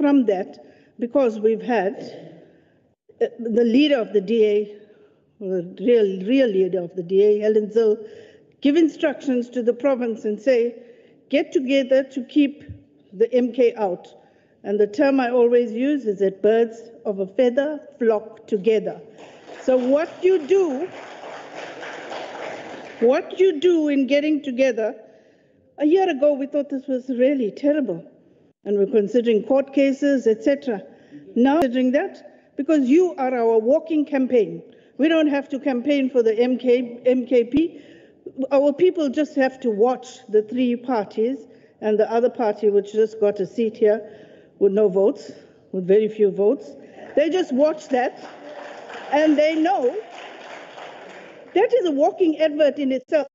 from that because we've had the leader of the DA, or the real leader of the DA, Helen Zille, give instructions to the province and say, get together to keep the MK out. And the term I always use is that birds of a feather flock together. So what you do in getting together, a year ago we thought this was really terrible. And we're considering court cases, etc. Now considering that, because you are our walking campaign. We don't have to campaign for the MKP. Our people just have to watch the three parties and the other party, which just got a seat here with no votes, with very few votes. They just watch that and they know that is a walking advert in itself.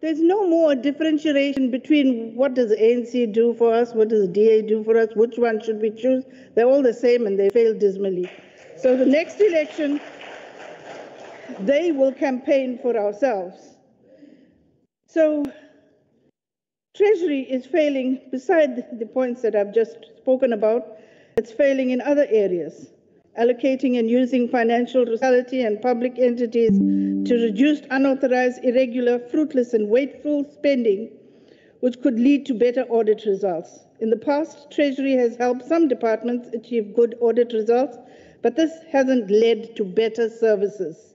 There's no more differentiation between what does the ANC do for us, what does the DA do for us, which one should we choose. They're all the same and they fail dismally. So the next election, they will campaign for ourselves. So Treasury is failing, beside the points that I've just spoken about, it's failing in other areas, allocating and using financial responsibility and public entities to reduce unauthorized, irregular, fruitless and wasteful spending, which could lead to better audit results. In the past, Treasury has helped some departments achieve good audit results, but this hasn't led to better services.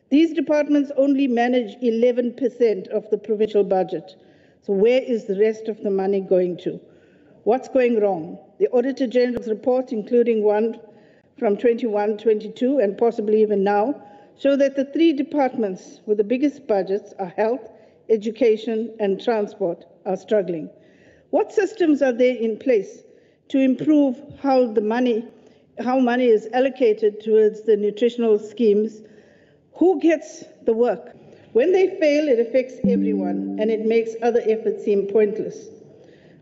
These departments only manage 11% of the provincial budget. So where is the rest of the money going to? What's going wrong? The Auditor General's report, including one from 21-22 and possibly even now, show that the three departments with the biggest budgets are health, education and transport are struggling. What systems are there in place to improve how money is allocated towards the nutritional schemes? Who gets the work? When they fail, it affects everyone and it makes other efforts seem pointless.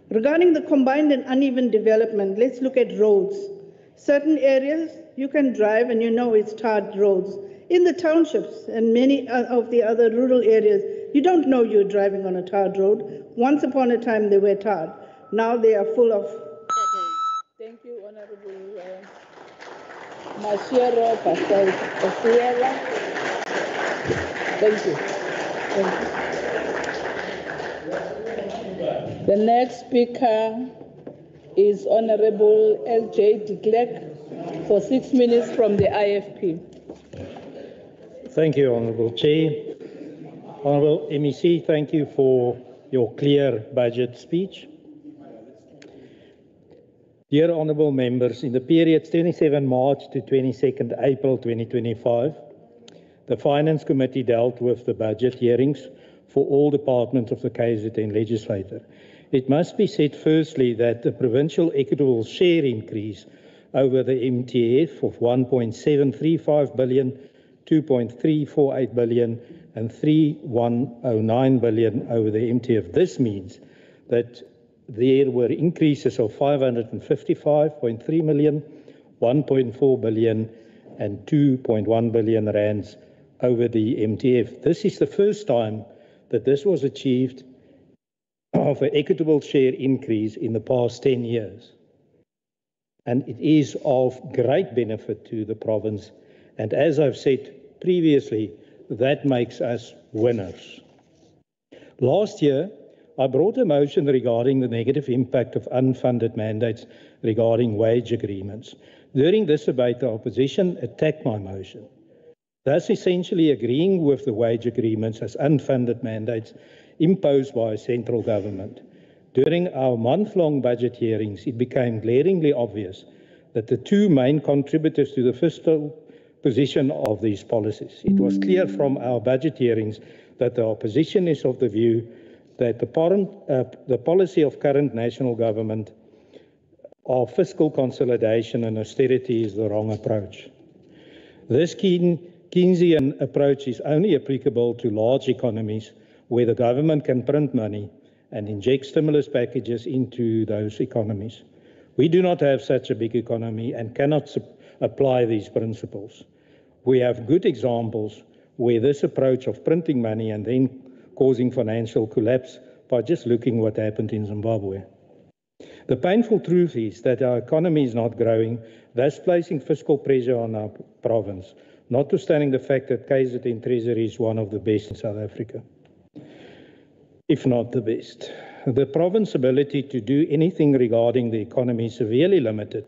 Regarding the combined and uneven development, let's look at roads. Certain areas you can drive and you know it's tarred roads. In the townships and many of the other rural areas, you don't know you're driving on a tarred road. Once upon a time they were tarred. Now they are full of potholes. Thank you, Honorable Mashiro Pascal. Thank you. Thank you. The next speaker is Honorable L.J. de Klerk for 6 minutes from the IFP. Thank you, Honourable Chair. Honourable MEC, thank you for your clear budget speech. Dear Honourable Members, in the period 27 March to 22nd April 2025, the Finance Committee dealt with the budget hearings for all departments of the KZN Legislature. It must be said firstly that the provincial equitable share increase over the MTF of 1.735 billion, 2.348 billion and 3.109 billion over the MTF. This means that there were increases of 555.3 million, 1.4 billion and 2.1 billion rands over the MTF. This is the first time that this was achieved of an equitable share increase in the past 10 years. And it is of great benefit to the province. And as I've said previously, that makes us winners. Last year, I brought a motion regarding the negative impact of unfunded mandates regarding wage agreements. During this debate, the opposition attacked my motion, thus essentially agreeing with the wage agreements as unfunded mandates imposed by a central government. During our month-long budget hearings, it became glaringly obvious that the two main contributors to the fiscal position of these policies. It was clear from our budget hearings that the opposition is of the view that the policy of current national government of fiscal consolidation and austerity is the wrong approach. This Keynesian approach is only applicable to large economies where the government can print money and inject stimulus packages into those economies. We do not have such a big economy and cannot apply these principles. We have good examples where this approach of printing money and then causing financial collapse by just looking what happened in Zimbabwe. The painful truth is that our economy is not growing, thus placing fiscal pressure on our province, notwithstanding the fact that KZN Treasury is one of the best in South Africa, if not the best. The province's ability to do anything regarding the economy is severely limited,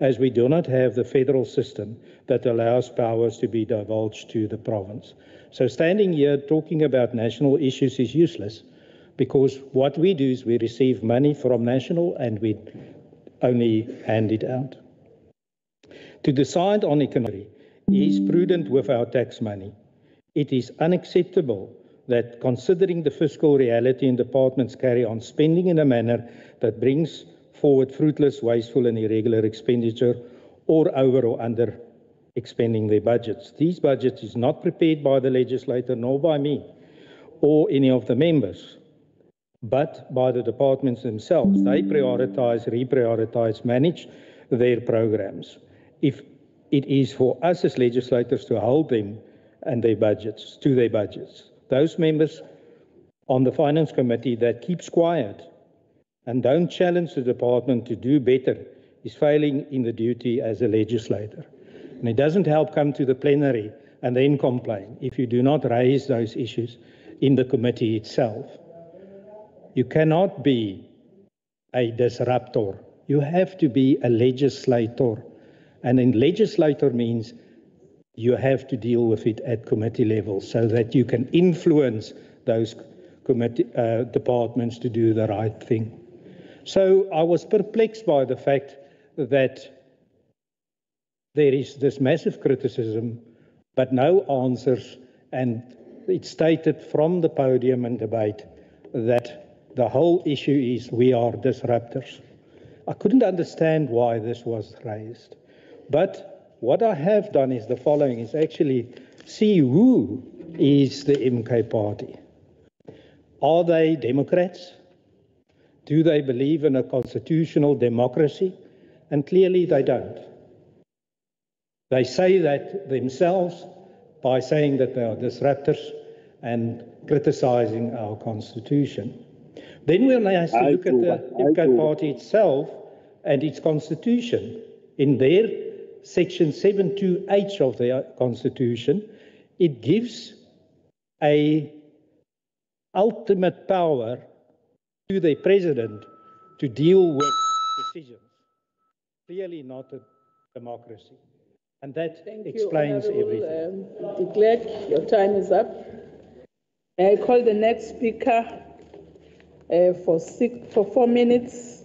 as we do not have the federal system that allows powers to be divulged to the province. So standing here talking about national issues is useless, because what we do is we receive money from national and we only hand it out. To decide on economy is prudent with our tax money. It is unacceptable that, considering the fiscal reality, and departments carry on spending in a manner that brings forward fruitless, wasteful and irregular expenditure, or over or under expending their budgets. These budgets is not prepared by the legislator, nor by me, or any of the members, but by the departments themselves. They prioritize, reprioritize, manage their programs. If it is for us as legislators to hold them and their budgets, to their budgets, those members on the Finance Committee that keeps quiet and don't challenge the department to do better is failing in the duty as a legislator. And it doesn't help come to the plenary and then complain if you do not raise those issues in the committee itself. You cannot be a disruptor. You have to be a legislator. And then legislator means you have to deal with it at committee level so that you can influence those committee departments to do the right thing. So I was perplexed by the fact that there is this massive criticism, but no answers, and it's stated from the podium and debate that the whole issue is we are disruptors. I couldn't understand why this was raised. But what I have done is the following, is actually see who is the MK party. Are they Democrats? Do they believe in a constitutional democracy? And clearly they don't. They say that themselves by saying that they are disruptors and criticizing our constitution. Then we'll have to look at the MK party itself and its constitution. In their section 72H of their constitution, it gives a ultimate power to the president to deal with decisions. Clearly not a democracy. And that explains everything. De Klerk, your time is up. I call the next speaker for 4 minutes,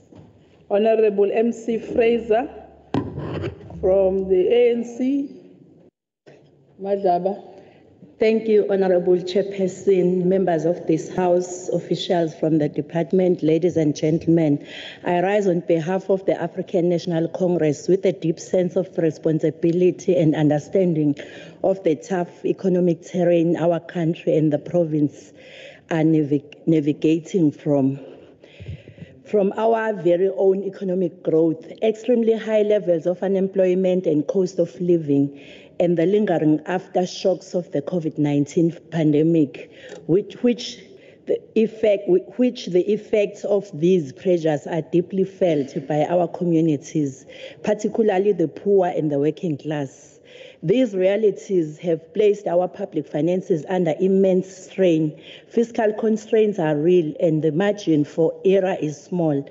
Honorable MC Fraser from the ANC. Madlaba. Thank you, Honorable Chairperson, members of this House, officials from the department, ladies and gentlemen. I rise on behalf of the African National Congress with a deep sense of responsibility and understanding of the tough economic terrain our country and the province are navigating from. From our very own economic growth, extremely high levels of unemployment and cost of living, and the lingering aftershocks of the COVID-19 pandemic, which the effects of these pressures are deeply felt by our communities, particularly the poor and the working class. These realities have placed our public finances under immense strain. Fiscal constraints are real and the margin for error is small.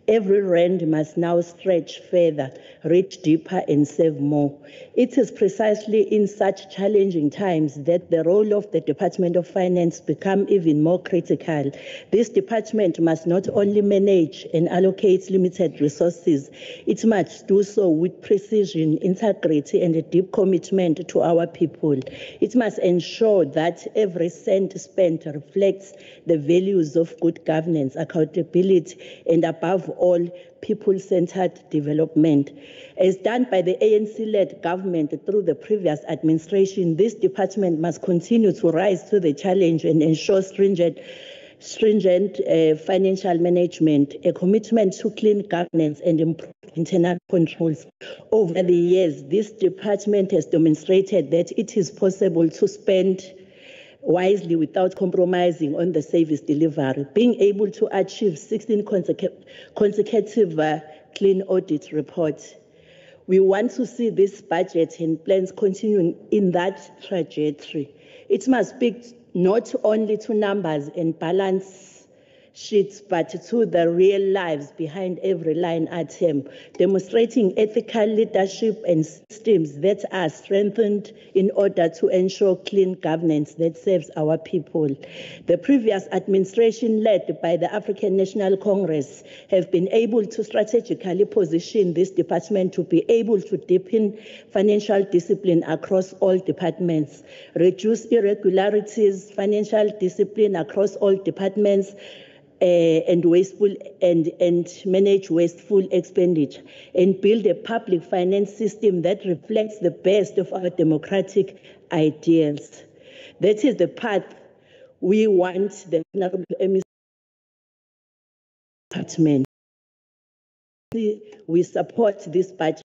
Every rand must now stretch further, reach deeper and save more. It is precisely in such challenging times that the role of the Department of Finance becomes even more critical. This department must not only manage and allocate limited resources, it must do so with precision, integrity and a deep commitment to our people. It must ensure that every cent spent reflects the values of good governance, accountability and above all, people-centered development. As done by the ANC-led government through the previous administration, this department must continue to rise to the challenge and ensure stringent financial management, a commitment to clean governance and improved internal controls. Over the years, this department has demonstrated that it is possible to spend wisely without compromising on the service delivery, being able to achieve 16 consecutive clean audit reports. We want to see this budget and plans continuing in that trajectory. It must speak not only to numbers and balance sheets, but to the real lives behind every line item, demonstrating ethical leadership and systems that are strengthened in order to ensure clean governance that serves our people. The previous administration, led by the African National Congress, have been able to strategically position this department to be able to deepen financial discipline across all departments, reduce irregularities, financial discipline across all departments, and manage wasteful expenditure, and build a public finance system that reflects the best of our democratic ideals. That is the path we want the Honorable MEC department. We support this budget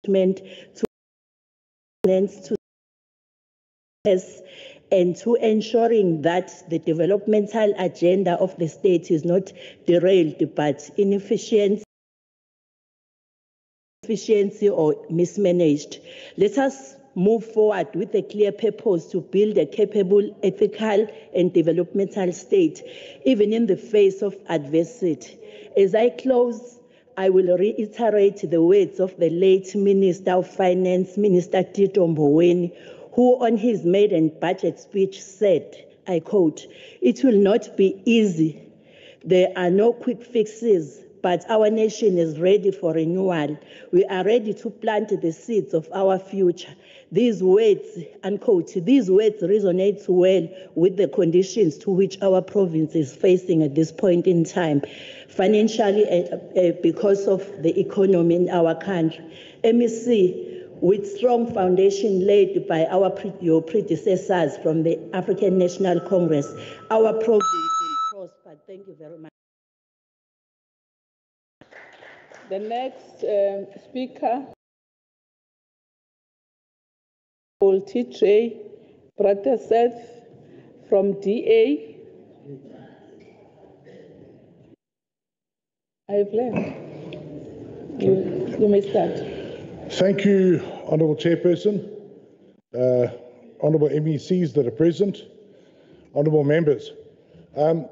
to and to ensuring that the developmental agenda of the state is not derailed but inefficient or mismanaged. Let us move forward with a clear purpose to build a capable, ethical, and developmental state, even in the face of adversity. As I close, I will reiterate the words of the late Minister of Finance, Minister Tito Mboweni, who on his maiden budget speech said, I quote, "It will not be easy. There are no quick fixes, but our nation is ready for renewal. We are ready to plant the seeds of our future." These words, unquote, these words resonate well with the conditions to which our province is facing at this point in time, financially because of the economy in our country. MEC, with strong foundation laid by your predecessors from the African National Congress, our province will prosper. Thank you very much. The next speaker, TJ Prataseth from DA. I've left. You may start. Thank you, Honourable Chairperson, Honourable MECs that are present, Honourable Members. Let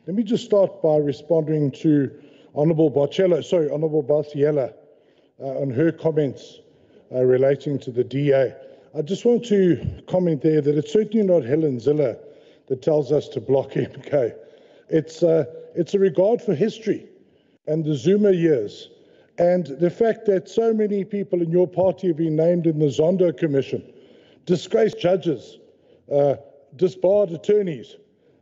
me just start by responding to Honourable Balciela on her comments relating to the DA. I just want to comment there that it's certainly not Helen Ziller that tells us to block MK. It's a regard for history and the Zuma years, and the fact that so many people in your party have been named in the Zondo Commission, disgraced judges, disbarred attorneys.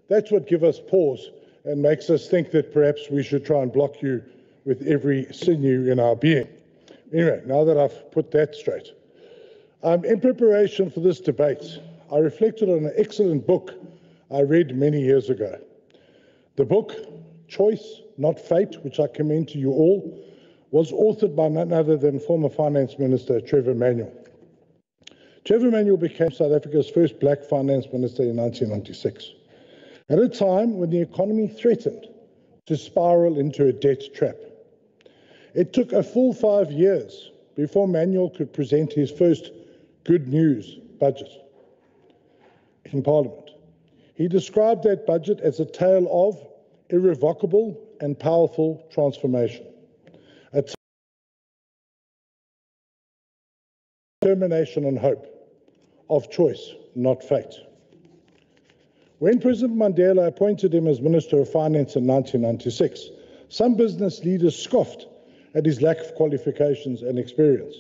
That's what gives us pause and makes us think that perhaps we should try and block you with every sinew in our being. Anyway, now that I've put that straight, in preparation for this debate, I reflected on an excellent book I read many years ago. The book, Choice, Not Fate, which I commend to you all, was authored by none other than former Finance Minister Trevor Manuel. Trevor Manuel became South Africa's first black finance minister in 1996, at a time when the economy threatened to spiral into a debt trap. It took a full 5 years before Manuel could present his first good news budget in Parliament. He described that budget as a tale of irrevocable and powerful transformation, a determination and hope of choice, not fate. When President Mandela appointed him as Minister of Finance in 1996, some business leaders scoffed at his lack of qualifications and experience.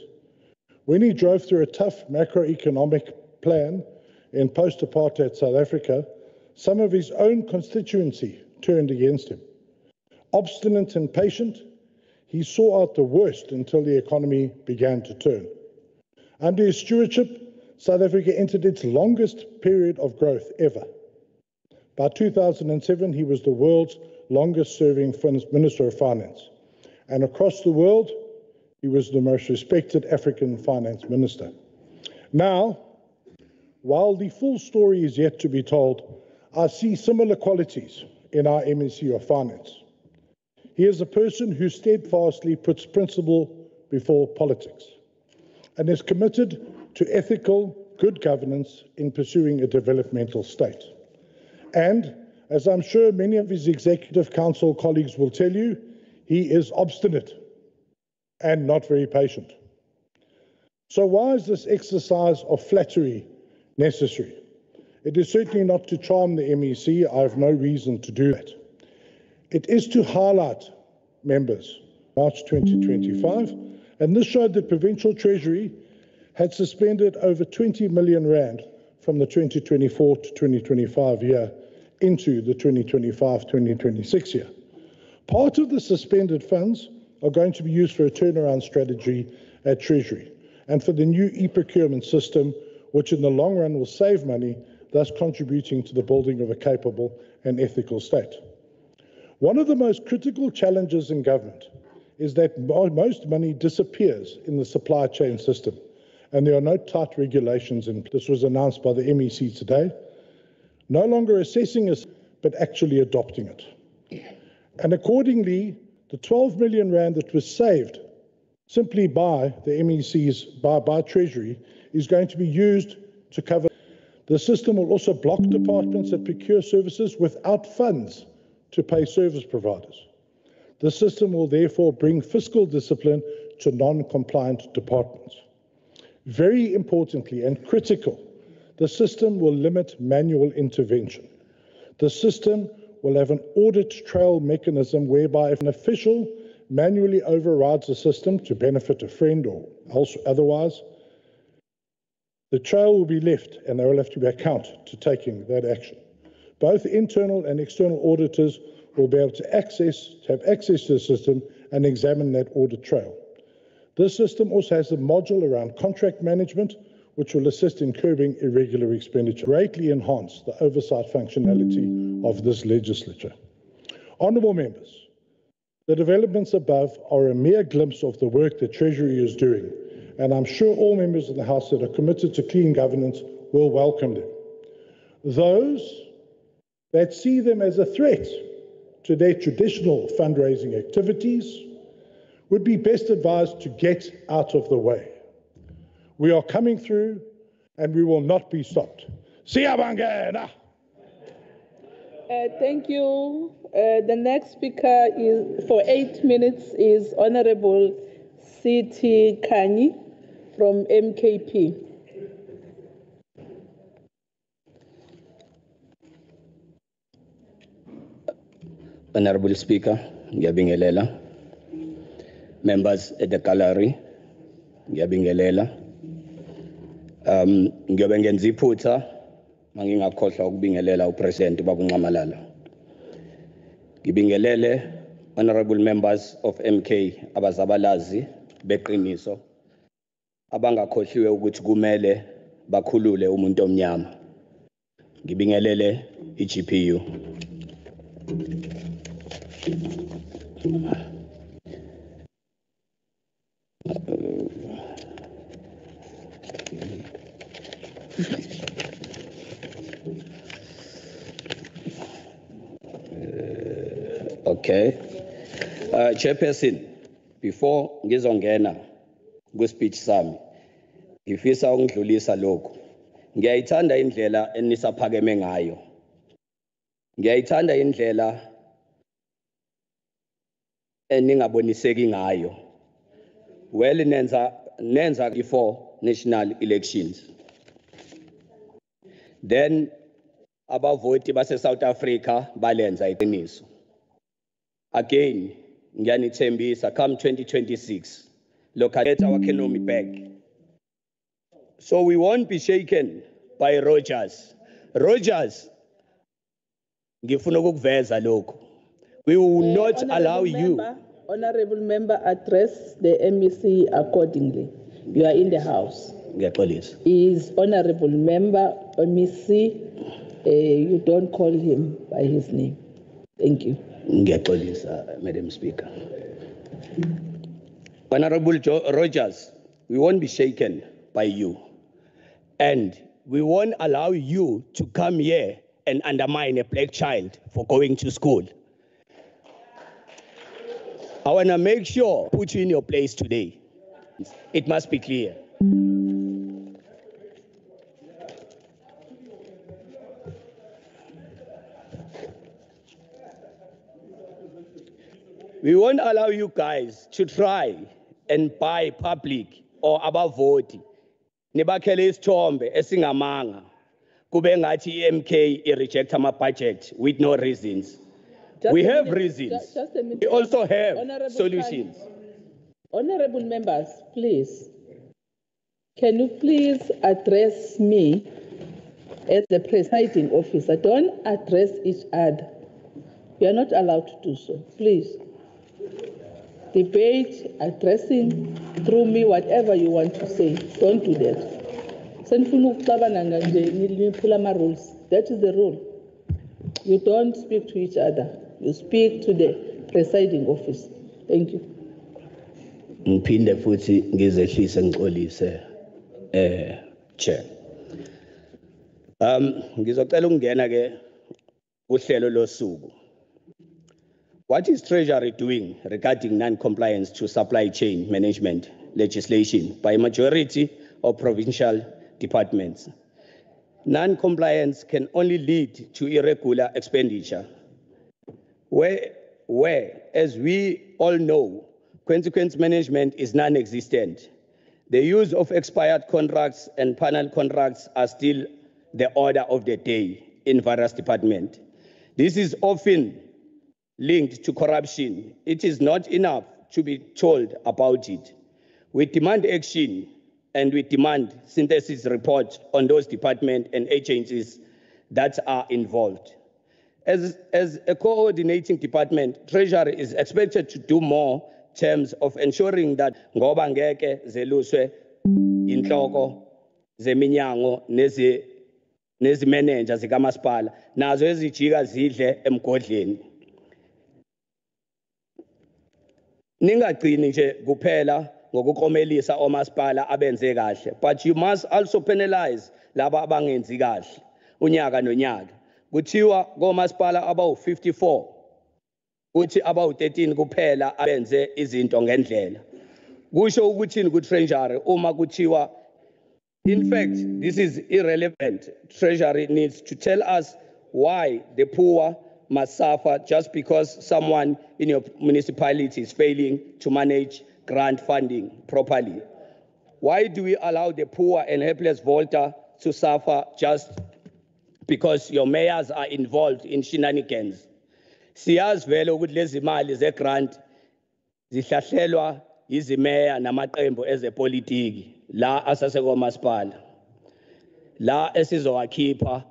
When he drove through a tough macroeconomic plan in post-apartheid South Africa, some of his own constituency turned against him. Obstinate and patient, he saw out the worst until the economy began to turn. Under his stewardship, South Africa entered its longest period of growth ever. By 2007, he was the world's longest-serving Minister of Finance. And across the world, he was the most respected African finance minister. Now, While the full story is yet to be told, I see similar qualities in our MEC of Finance. He is a person who steadfastly puts principle before politics and is committed to ethical, good governance in pursuing a developmental state. And, as I'm sure many of his Executive Council colleagues will tell you, he is obstinate and not very patient. So why is this exercise of flattery necessary? It is certainly not to charm the MEC. I have no reason to do that. It is to highlight, members, March 2025, and this showed that Provincial Treasury had suspended over 20 million rand from the 2024 to 2025 year into the 2025-2026 year. Part of the suspended funds are going to be used for a turnaround strategy at Treasury and for the new e-procurement system, which in the long run will save money, thus contributing to the building of a capable and ethical state. One of the most critical challenges in government is that most money disappears in the supply chain system, and there are no tight regulations. And this was announced by the MEC today. No longer assessing it, but actually adopting it. And accordingly, the 12 million rand that was saved simply by the MEC's, by Treasury, is going to be used to cover. The system will also block departments that procure services without funds to pay service providers. The system will therefore bring fiscal discipline to non-compliant departments. Very importantly and critical, the system will limit manual intervention. The system will have an audit trail mechanism whereby if an official manually overrides the system to benefit a friend or otherwise, the trail will be left and they will have to be account to taking that action. Both internal and external auditors will be able to have access to the system and examine that audit trail. This system also has a module around contract management, which will assist in curbing irregular expenditure, greatly enhance the oversight functionality of this legislature. Honourable members, the developments above are a mere glimpse of the work that Treasury is doing, and I'm sure all members of the House that are committed to clean governance will welcome them. Those that see them as a threat to their traditional fundraising activities would be best advised to get out of the way. We are coming through and we will not be stopped. Siyabongela. Thank you. The next speaker is for 8 minutes is Honorable C.T. Kani from MKP. Honorable Speaker, ngiyabingelela. Members at the gallery, ngiyabingelela. Ngiyobe ngenza iphutha mangingakhohlwa ukubingelela uPresident babunqamalala. Ngibingelele honorable members of MK abazabalazi beqiniso abangakhohliwe ukuthi kumele bakhulule umuntu omnyama. Ngibingelele iGPU. Okay. Chairperson, before ngizongena ku-speech sami, ngifisa ukudlulisa lokho. Ngiyayithanda indlela enisaphakeme ngayo. Ngiyayithanda indlela eningaboniseki ngayo. Well, nenza before national elections. Then abavoti base South Africa balenza iqiniso. Again, ngiyanithembisa come 2026, locate our economy back. So we won't be shaken by Rogers. Rogers, ngifuna ukuveza lokho. We will not allow you. Honorable member, address the MEC accordingly. You are in the House. Is honorable member MEC. You don't call him by his name. Thank you. Madam Speaker. Honorable Rogers, we won't be shaken by you. And we won't allow you to come here and undermine a black child for going to school. I want to make sure, put you in your place today. It must be clear. We won't allow you guys to try and buy public or abavoti. Nibakhele isithombe esingamanga. Kube ngathi iMK reject ama budget with no reasons. We have reasons. Just a minute. We also have Honorable solutions. Honorable members, please. Can you please address me as the presiding officer? Don't address each other. You are not allowed to do so. Please. Debate, addressing through me, whatever you want to say. Don't do that. That is the rule. You don't speak to each other. You speak to the presiding officer. Thank you. Ngiphinde futhi ngizehlise ngixolise chair. Ngizocela ukungena ke uhlelo losuku. What is Treasury doing regarding non-compliance to supply chain management legislation by majority of provincial departments? Non-compliance can only lead to irregular expenditure, where, as we all know, consequence management is non-existent. The use of expired contracts and panel contracts are still the order of the day in various departments. This is often linked to corruption. It is not enough to be told about it. We demand action and we demand synthesis reports on those departments and agencies that are involved. As a coordinating department, Treasury is expected to do more in terms of ensuring that ngoba ngeke zeluswe inhloko zeminyango nezimenenja zikamasipala nazo ezijika zidle emgodleni. Ningagcini nje kuphela ngokukromelisa omasipala abenze kahle, but you must also penalize laba abangenzi kahle unyaka nonyaka. Kuthiwa komasipala abawu-54 kuthi abawu-13 kuphela abenze izinto ngendlela. Kusho ukuthini ku-Treasury uma kuthiwa, in fact, this is irrelevant. Treasury needs to tell us why the poor must suffer just because someone in your municipality is failing to manage grant funding properly. Why do we allow the poor and helpless voter to suffer just because your mayors are involved in shenanigans? Siyazi vele ukuthi lezi mali ze-grant zihlahlelwa izimeya namaqembu ezepolitiki la asasekomasipala, la esizowakhipha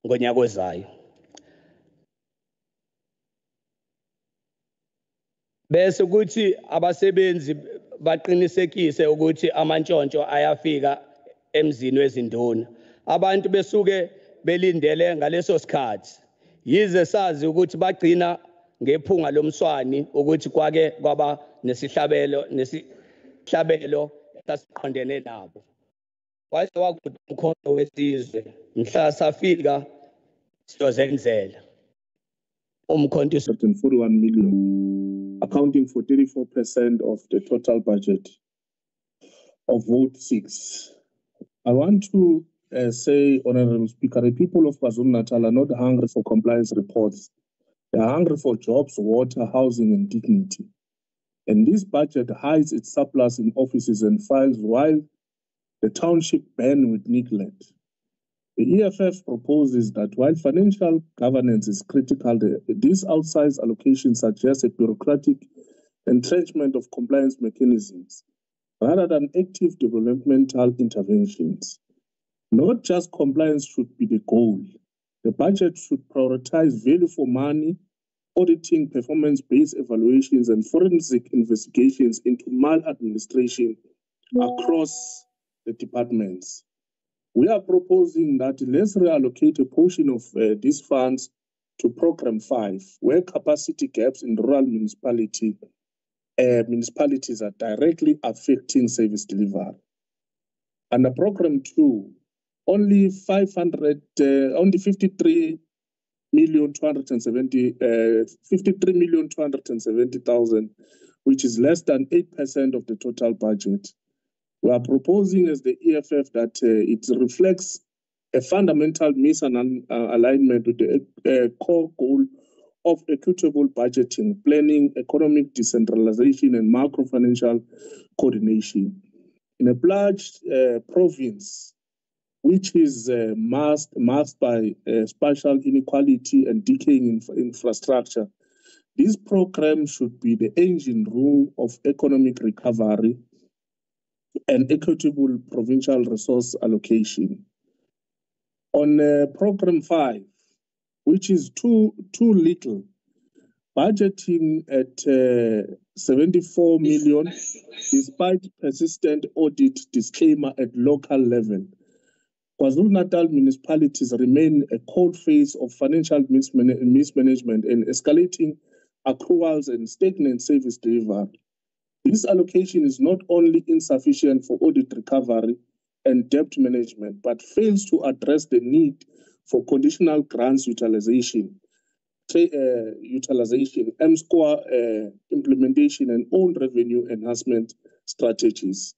ngonyaka ozayo. Bese ukuthi abasebenzi baqinisekise ukuthi amantshontsho ayafika emzini wezinduna. Abantu besuke belindele ngaleso sikhathi. Yize sazi ukuthi bagcina ngephunga lomswani ukuthi kwake kwaba nesihlabelo sasiqondene nabo. Waze wakuthi umkhondo wesizwe mhla safika sizozenzela. Umkhonto 41 million, accounting for 34% of the total budget of Vote 6. I want to say, Honorable Speaker, the people of KwaZulu-Natal are not hungry for compliance reports. They are hungry for jobs, water, housing, and dignity. And this budget hides its surplus in offices and files while the township burn with neglect. The EFF proposes that while financial governance is critical, these outsized allocations suggest a bureaucratic entrenchment of compliance mechanisms rather than active developmental interventions. Not just compliance should be the goal. The budget should prioritize value for money, auditing, performance-based evaluations, and forensic investigations into maladministration across the departments. We are proposing that let's reallocate a portion of these funds to Program 5, where capacity gaps in rural municipalities are directly affecting service delivery. Under Program 2, only 53,270,000, which is less than 8% of the total budget. We are proposing as the EFF that it reflects a fundamental misalignment with the core goal of equitable budgeting, planning, economic decentralization, and macro-financial coordination. In a pledged province, which is masked by spatial inequality and decaying infrastructure, this program should be the engine room of economic recovery and equitable provincial resource allocation. On program 5, which is too little, budgeting at 74 million, despite persistent audit disclaimer at local level. KwaZulu-Natal municipalities remain a cold face of financial mismanagement and escalating accruals and stagnant service delivery. This allocation is not only insufficient for audit recovery and debt management, but fails to address the need for conditional grants utilization, M-score implementation, and own revenue enhancement strategies.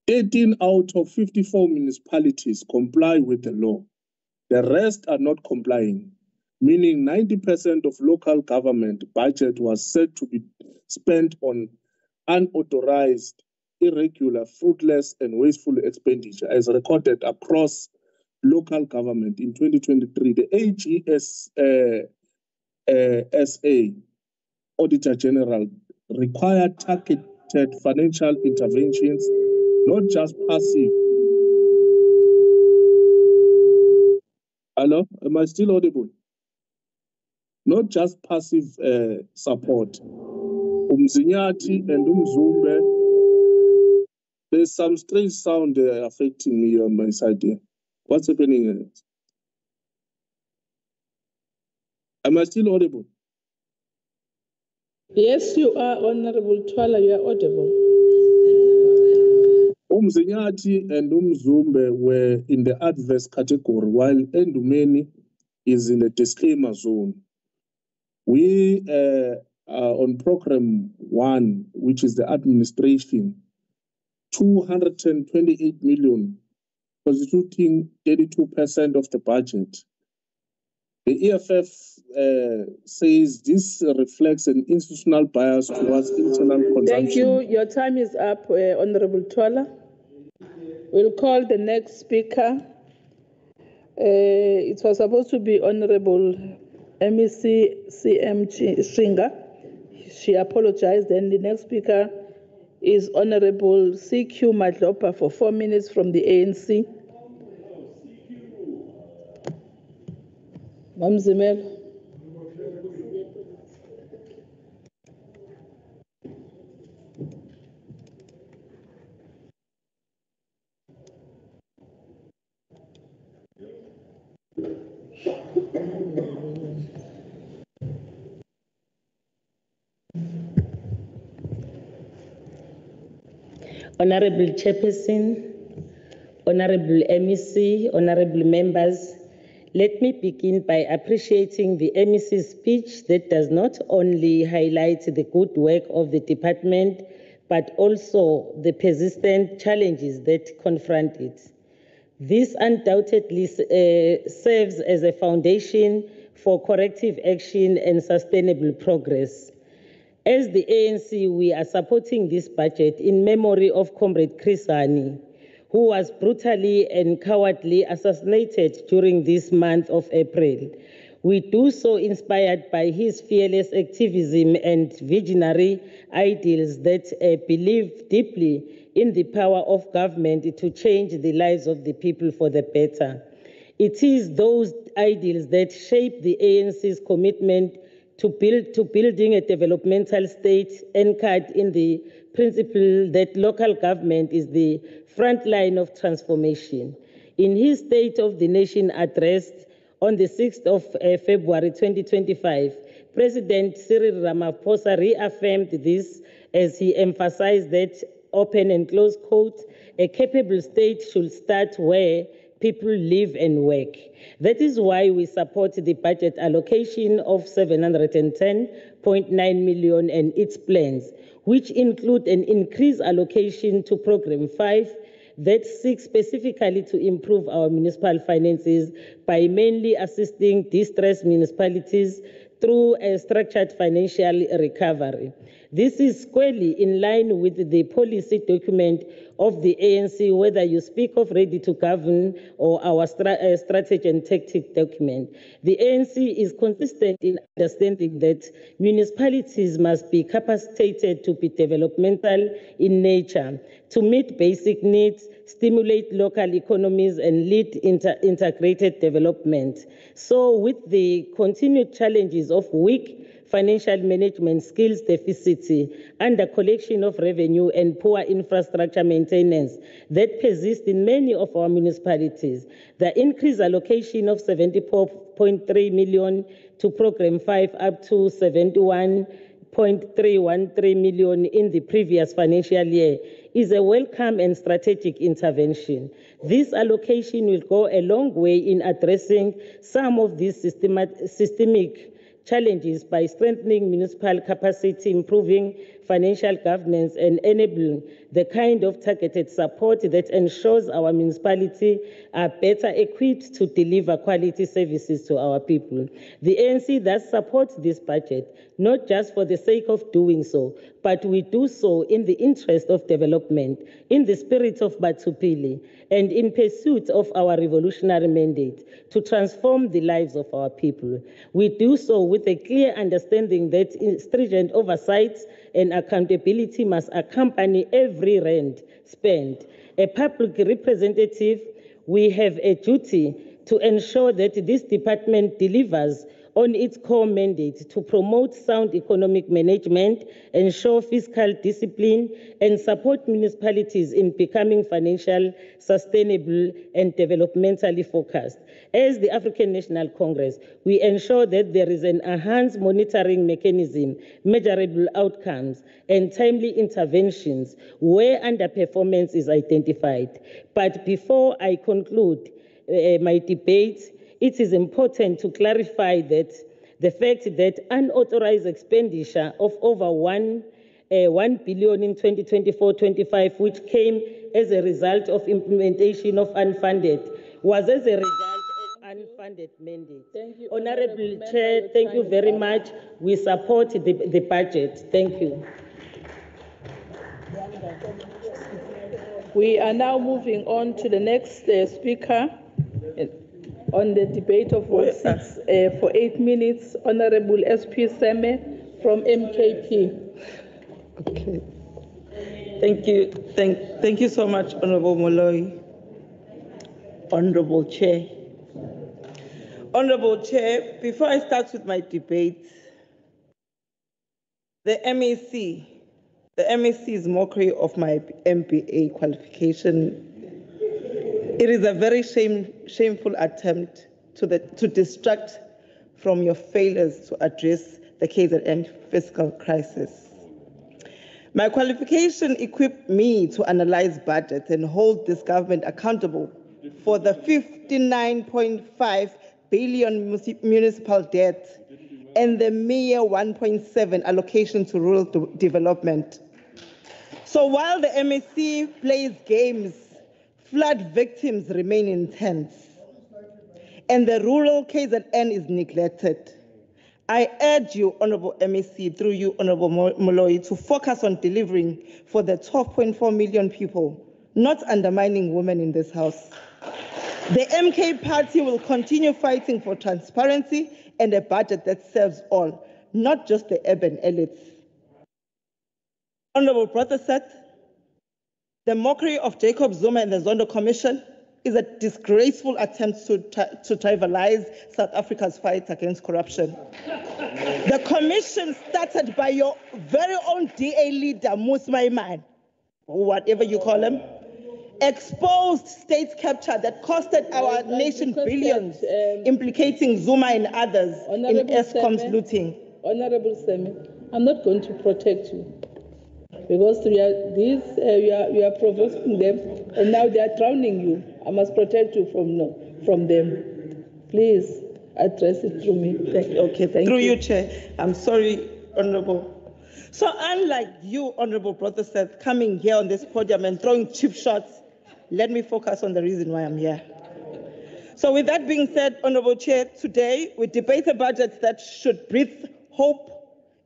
13 out of 54 municipalities comply with the law. The rest are not complying, meaning 90% of local government budget was said to be spent on unauthorized, irregular, fruitless, and wasteful expenditure as recorded across local government in 2023. The AGSA Auditor General required targeted financial interventions, not just passive. Hello, am I still audible? Not just passive support. Umzinyati and Umzumbe, there's some strange sound affecting me on my side here. What's happening here? Am I still audible? Yes, you are, Honorable Twala, you are audible. Umzinyati and Umzumbe were in the adverse category, while Endumeni is in the disclaimer zone. We are on program 1, which is the administration, 228 million, constituting 32% of the budget. The EFF says this reflects an institutional bias towards internal consumption. Thank you. Your time is up, Honorable Twala. We'll call the next speaker. It was supposed to be Honorable MEC CMG Shinga. She apologized. And the next speaker is Honorable CQ Madlopa for 4 minutes from the ANC. Mamzimelo. Honorable Chairperson, Honorable MEC, Honorable members, let me begin by appreciating the MEC's speech that does not only highlight the good work of the department, but also the persistent challenges that confront it. This undoubtedly serves as a foundation for corrective action and sustainable progress. As the ANC, we are supporting this budget in memory of Comrade Krisani, who was brutally and cowardly assassinated during this month of April. We do so inspired by his fearless activism and visionary ideals that believe deeply in the power of government to change the lives of the people for the better. It is those ideals that shape the ANC's commitment to building a developmental state anchored in the principle that local government is the front line of transformation. In his State of the Nation address on the 6th of February 2025, President Cyril Ramaphosa reaffirmed this as he emphasized that open and close quotes, a capable state should start where people live and work. That is why we support the budget allocation of 710.9 million and its plans, which include an increased allocation to Programme 5 that seeks specifically to improve our municipal finances by mainly assisting distressed municipalities through a structured financial recovery. This is squarely in line with the policy document of the ANC, whether you speak of Ready to Govern or our strategy and tactic document. The ANC is consistent in understanding that municipalities must be capacitated to be developmental in nature, to meet basic needs, stimulate local economies, and lead integrated development. So with the continued challenges of weak financial management skills deficit, under collection of revenue, and poor infrastructure maintenance that persist in many of our municipalities, the increased allocation of 74.3 million to Programme 5 up to 71.313 million in the previous financial year is a welcome and strategic intervention. This allocation will go a long way in addressing some of these systemic challenges by strengthening municipal capacity, improving financial governance, and enabling the kind of targeted support that ensures our municipality are better equipped to deliver quality services to our people. The ANC thus supports this budget, not just for the sake of doing so, but we do so in the interest of development, in the spirit of Batupili, and in pursuit of our revolutionary mandate to transform the lives of our people. We do so with a clear understanding that stringent oversight and accountability must accompany every rand spent. A public representative, we have a duty to ensure that this department delivers on its core mandate to promote sound economic management, ensure fiscal discipline, and support municipalities in becoming financially sustainable and developmentally focused. As the African National Congress, we ensure that there is an enhanced monitoring mechanism, measurable outcomes, and timely interventions where underperformance is identified. But before I conclude my debate, it is important to clarify that the fact that unauthorized expenditure of over 1 billion in 2024-25, which came as a result of implementation of unfunded, was as a result of unfunded mandate. Thank you, Honorable Chair, thank you very much. We support the budget. Thank you. We are now moving on to the next speaker on the debate of Ward 6 for 8 minutes, Honorable SP Seme from MKP. Okay. Thank you. Thank you so much, Honorable Moloi. Honorable Chair. Honorable Chair, before I start with my debate, the MEC's mockery of my MBA qualification, it is a very shameful attempt to distract from your failures to address the KZN fiscal crisis. My qualification equipped me to analyze budgets and hold this government accountable for the 59.5 billion municipal debt and the mere 1.7 allocation to rural development. So while the MEC plays games, flood victims remain intense, and the rural KZN is neglected. I urge you, Honorable MEC, through you, Honorable Moloi, to focus on delivering for the 12.4 million people, not undermining women in this House. The MK Party will continue fighting for transparency and a budget that serves all, not just the urban elites. Honorable Brotherset, the mockery of Jacob Zuma and the Zondo Commission is a disgraceful attempt to trivialize South Africa's fight against corruption. The commission, started by your very own DA leader, Musmaiman, or whatever you call him, exposed state capture that costed our nation billions, implicating Zuma and others in Eskom's looting. Honorable Seme, I'm not going to protect you. because we are provoking them, and now they are drowning you. I must protect you from them. Please address it through me. Thank you. Through you, Chair. I'm sorry, Honourable. So unlike you, Honourable Brotherson, coming here on this podium and throwing cheap shots, let me focus on the reason why I'm here. So with that being said, Honourable Chair, today we debate a budget that should breathe hope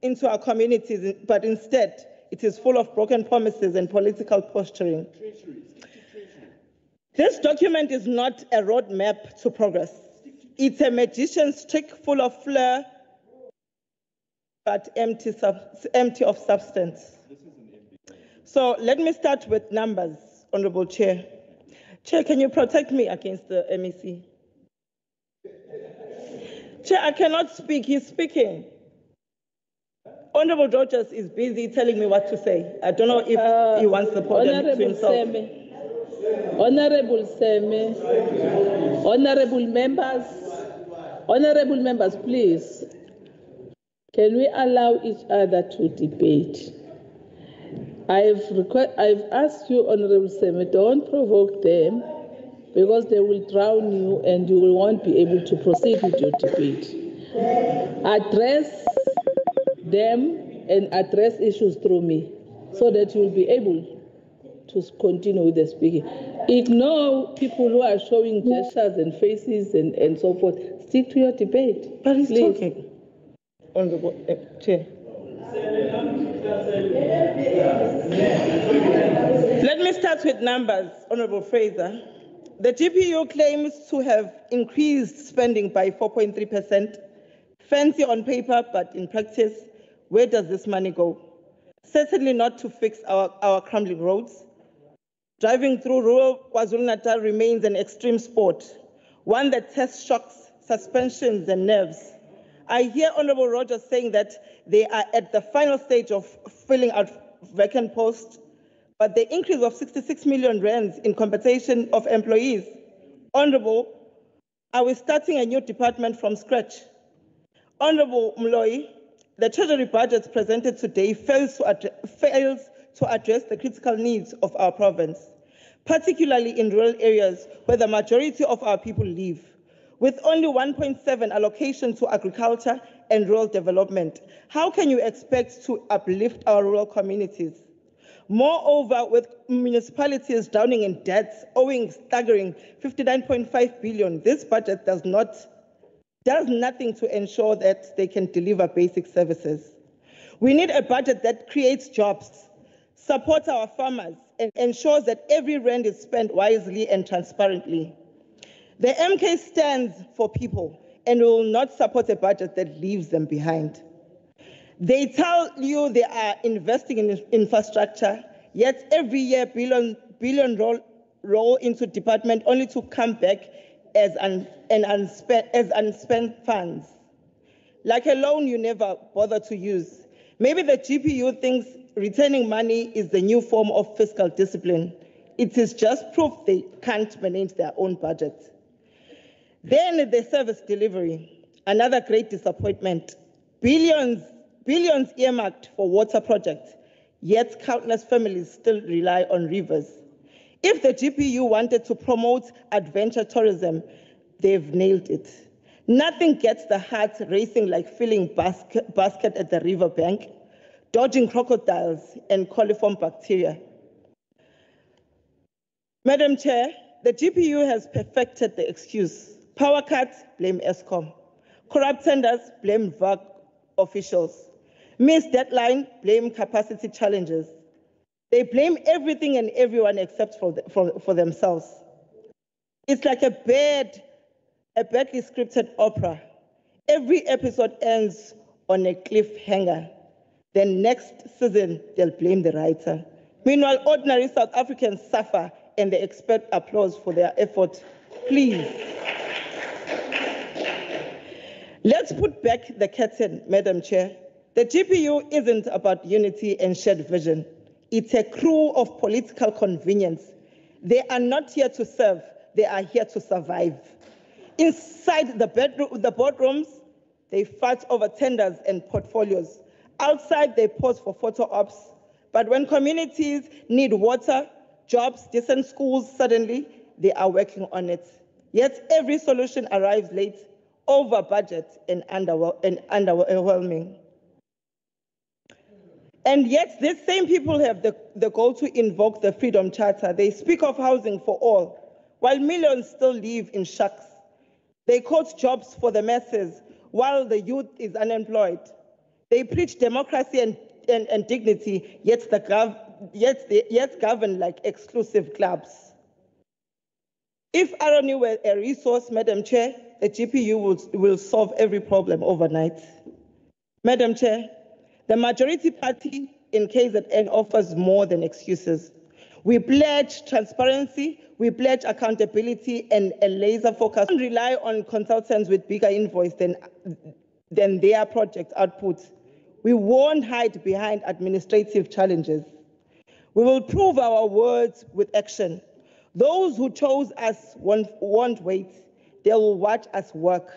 into our communities, but instead it is full of broken promises and political posturing. This document is not a roadmap to progress. It's a magician's trick full of flair, but empty of substance. So let me start with numbers, Honourable Chair. Chair, can you protect me against the MEC? Chair, I cannot speak. He's speaking. Honourable Rogers is busy telling me what to say. I don't know if he wants the podium to himself. Honourable Seme, honourable members, please, can we allow each other to debate? I've asked you, Honourable Seme, don't provoke them, because they will drown you and you won't be able to proceed with your debate. Address them and address issues through me so that you will be able to continue with the speaking. Ignore people who are showing gestures and faces and so forth. Stick to your debate. But he's please. Talking. Honourable Chair. Let me start with numbers, Honourable Fraser. The GPU claims to have increased spending by 4.3%. Fancy on paper, but in practice, where does this money go? Certainly not to fix our crumbling roads. Driving through rural KwaZulu-Natal remains an extreme sport, one that tests shocks, suspensions, and nerves. I hear Honourable Rogers saying that they are at the final stage of filling out vacant posts, but the increase of 66 million rands in compensation of employees. Honourable, are we starting a new department from scratch? Honourable Mloi, the Treasury budget presented today fails to address the critical needs of our province, particularly in rural areas where the majority of our people live. With only 1.7 allocation to agriculture and rural development, how can you expect to uplift our rural communities? Moreover, with municipalities drowning in debts, owing staggering 59.5 billion, this budget does nothing to ensure that they can deliver basic services. We need a budget that creates jobs, supports our farmers, and ensures that every rand is spent wisely and transparently. The MK stands for people and will not support a budget that leaves them behind. They tell you they are investing in infrastructure, yet every year billion roll into department only to come back as unspent funds. Like a loan you never bother to use. Maybe the GPU thinks returning money is the new form of fiscal discipline. It is just proof they can't manage their own budget. Then the service delivery, another great disappointment. Billions earmarked for water projects, yet countless families still rely on rivers. If the GPU wanted to promote adventure tourism, they've nailed it. Nothing gets the heart racing like filling basket at the riverbank, dodging crocodiles and coliform bacteria. Madam Chair, the GPU has perfected the excuse. Power cuts, blame ESCOM. Corrupt tenders, blame VAC officials. Missed deadline, blame capacity challenges. They blame everything and everyone except for themselves. It's like a badly scripted opera. Every episode ends on a cliffhanger. Then next season, they'll blame the writer. Meanwhile, ordinary South Africans suffer and they expect applause for their effort. Please. Let's put back the curtain, Madam Chair. The GPU isn't about unity and shared vision. It's a crew of political convenience. They are not here to serve, they are here to survive. Inside the boardrooms, they fight over tenders and portfolios. Outside, they pose for photo ops, But when communities need water, jobs, decent schools, suddenly they are working on it. Yet every solution arrives late, over budget, and underwhelming. And yet these same people have the goal to invoke the Freedom Charter. They speak of housing for all, while millions still live in shacks. They quote jobs for the masses, while the youth is unemployed. They preach democracy and dignity, yet govern like exclusive clubs. If irony were a resource, Madam Chair, the GPU will solve every problem overnight. Madam Chair, the majority party in KZN offers more than excuses. We pledge transparency, we pledge accountability, and a laser focus. We don't rely on consultants with bigger invoice than their project output. We won't hide behind administrative challenges. We will prove our words with action. Those who chose us won't wait. They will watch us work.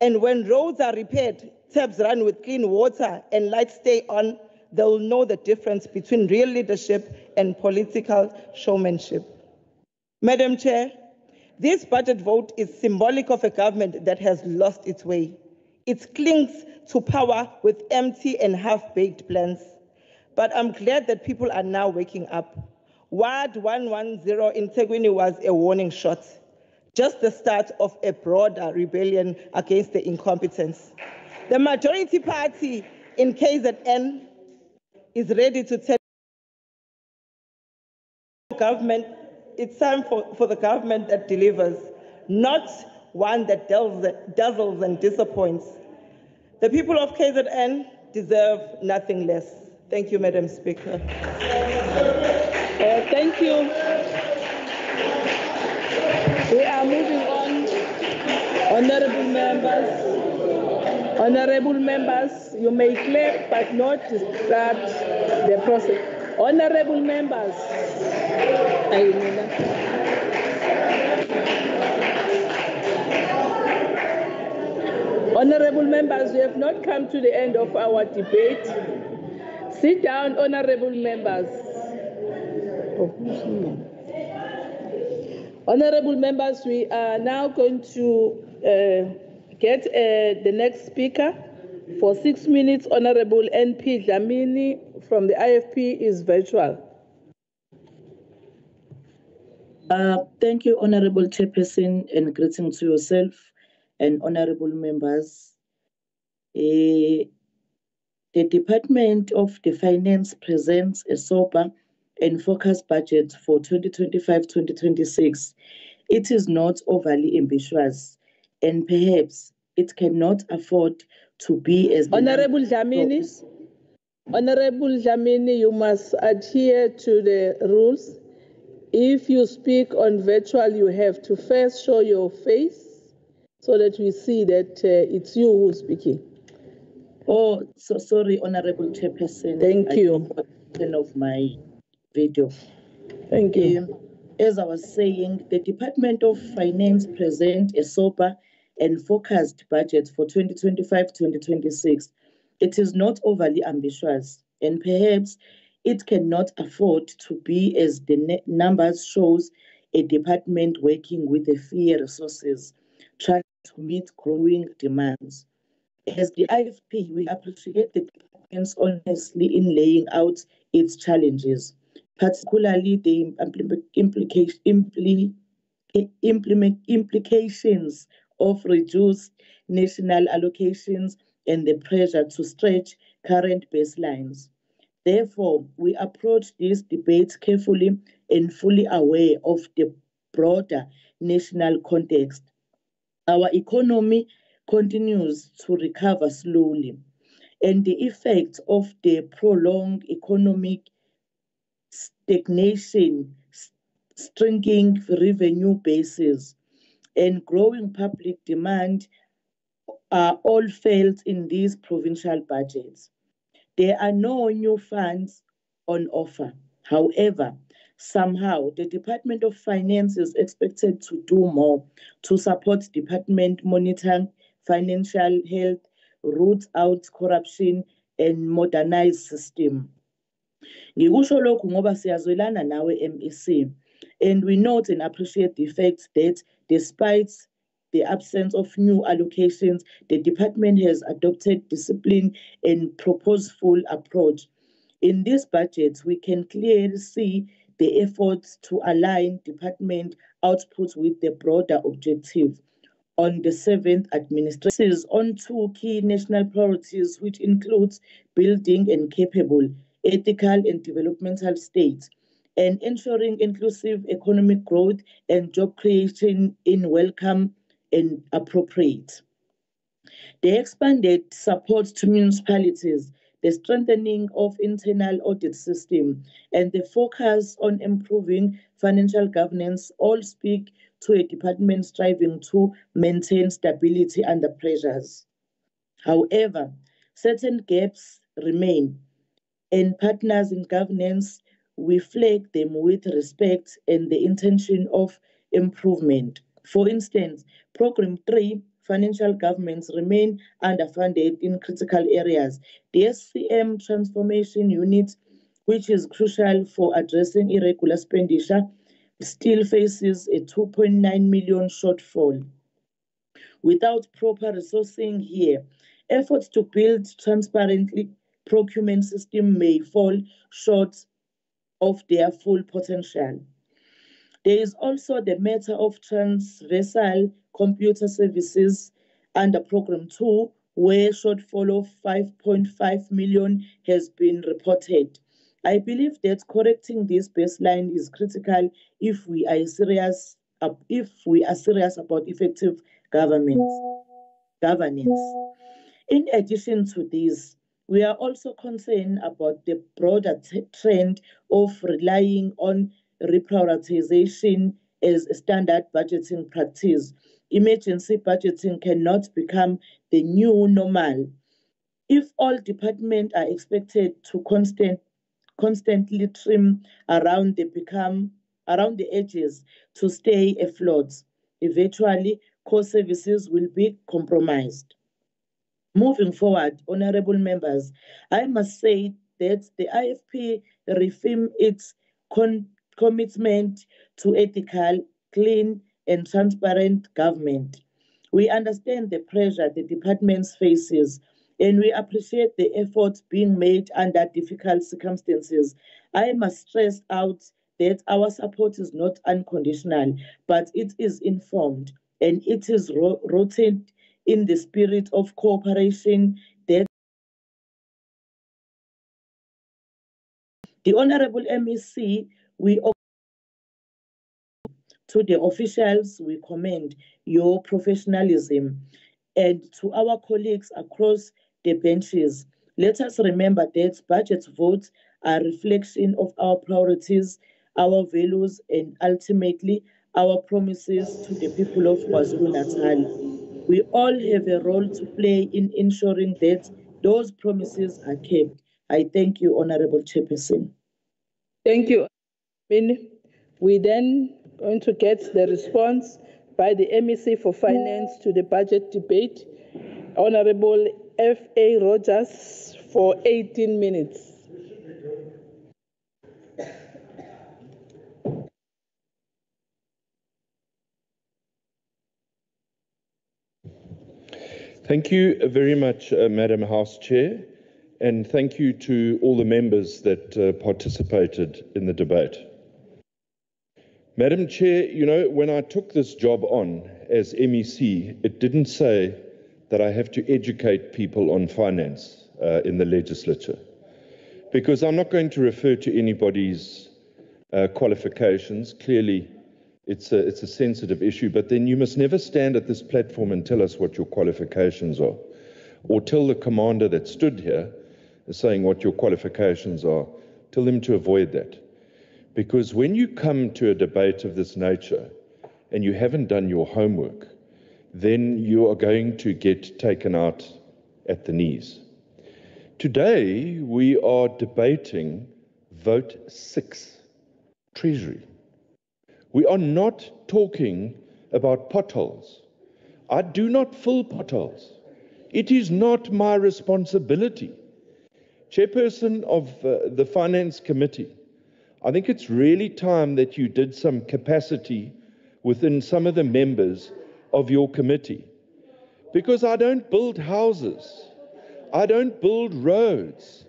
And when roads are repaired, taps run with clean water, and lights stay on, they will know the difference between real leadership and political showmanship. Madam Chair, this budget vote is symbolic of a government that has lost its way. It clings to power with empty and half-baked plans. But I'm glad that people are now waking up. Ward 110 in Tegwini was a warning shot, just the start of a broader rebellion against the incompetence. The majority party in KZN is ready to tell the government it's time for the government that delivers, not one that dazzles and disappoints. The people of KZN deserve nothing less. Thank you, Madam Speaker. Thank you. We are moving on. Honorable members, you may clap but not disrupt the process. Honorable members. Honorable members, we have not come to the end of our debate. Sit down, honorable members. Honorable members, we are now going to get the next speaker for 6 minutes. Honorable NP Dlamini from the IFP is virtual. Thank you, Honorable Chairperson, and greetings to yourself and honorable members. The Department of the Finance presents a sober and focused budget for 2025-2026. It is not overly ambitious, and perhaps it cannot afford to be as... Honorable Dlamini, you must adhere to the rules. If you speak on virtual, you have to first show your face so that we see that it's you who's speaking. Oh, so sorry, Honorable Chairperson. Thank you. Of my video. Thank you. As I was saying, the Department of Finance presents a sober and focused budget for 2025-2026. It is not overly ambitious, and perhaps it cannot afford to be, as the numbers shows, a department working with a few resources, trying to meet growing demands. As the IFP, we appreciate the department's honesty in laying out its challenges, particularly the implications of reduced national allocations and the pressure to stretch current baselines. Therefore, we approach this debate carefully and fully aware of the broader national context. Our economy continues to recover slowly, and the effects of the prolonged economic stagnation, shrinking revenue bases, and growing public demand are all felt in these provincial budgets. There are no new funds on offer. However, somehow the Department of Finance is expected to do more to support department monitoring financial health, root out corruption, and modernize system. Ngikusho lokhu ngoba siyazwelana nawe MEC, and we note and appreciate the fact that despite the absence of new allocations, the department has adopted discipline and purposeful approach. In this budget, we can clearly see the efforts to align department output with the broader objective. On the 7th administration on two key national priorities, which includes building and capable, ethical and developmental states, and ensuring inclusive economic growth and job creation in welcome and appropriate. The expanded support to municipalities, the strengthening of internal audit system, and the focus on improving financial governance all speak to a department striving to maintain stability under pressures. However, certain gaps remain, and partners in governance, we flag them with respect and the intention of improvement. For instance, Program 3, financial governments remain underfunded in critical areas. The SCM transformation unit, which is crucial for addressing irregular expenditure, still faces a 2.9 million shortfall. Without proper resourcing here, efforts to build transparently procurement system may fall short of their full potential. There is also the matter of transversal computer services under Program 2, where shortfall of 5.5 million has been reported. I believe that correcting this baseline is critical if we are serious about effective governance. In addition to this, we are also concerned about the broader trend of relying on reprioritization as a standard budgeting practice. Emergency budgeting cannot become the new normal. If all departments are expected to constantly trim around the edges to stay afloat, eventually core services will be compromised. Moving forward, honorable members, I must say that the IFP reaffirms its commitment to ethical, clean, and transparent government. We understand the pressure the department faces, and we appreciate the efforts being made under difficult circumstances. I must stress out that our support is not unconditional, but it is informed, and it is rooted in the spirit of cooperation that the Honorable MEC, to the officials, we commend your professionalism, and to our colleagues across the benches, let us remember that budget votes are a reflection of our priorities, our values, and ultimately our promises to the people of KwaZulu-Natal. We all have a role to play in ensuring that those promises are kept. I thank you, Honorable Chairperson. Thank you. We then going to get the response by the MEC for Finance to the budget debate. Honorable F.A. Rogers for 18 minutes. Thank you very much, Madam House Chair, and thank you to all the members that participated in the debate. Madam Chair, you know, when I took this job on as MEC, it didn't say that I have to educate people on finance in the legislature, because I'm not going to refer to anybody's qualifications. Clearly, it's a sensitive issue, but then you must never stand at this platform and tell us what your qualifications are, or tell the commander that stood here saying what your qualifications are. Tell them to avoid that. Because when you come to a debate of this nature and you haven't done your homework, then you are going to get taken out at the knees. Today, we are debating Vote 6, Treasury. We are not talking about potholes. I do not fill potholes. It is not my responsibility. Chairperson of the Finance Committee, I think it's really time that you did some capacity within some of the members of your committee. Because I don't build houses, I don't build roads,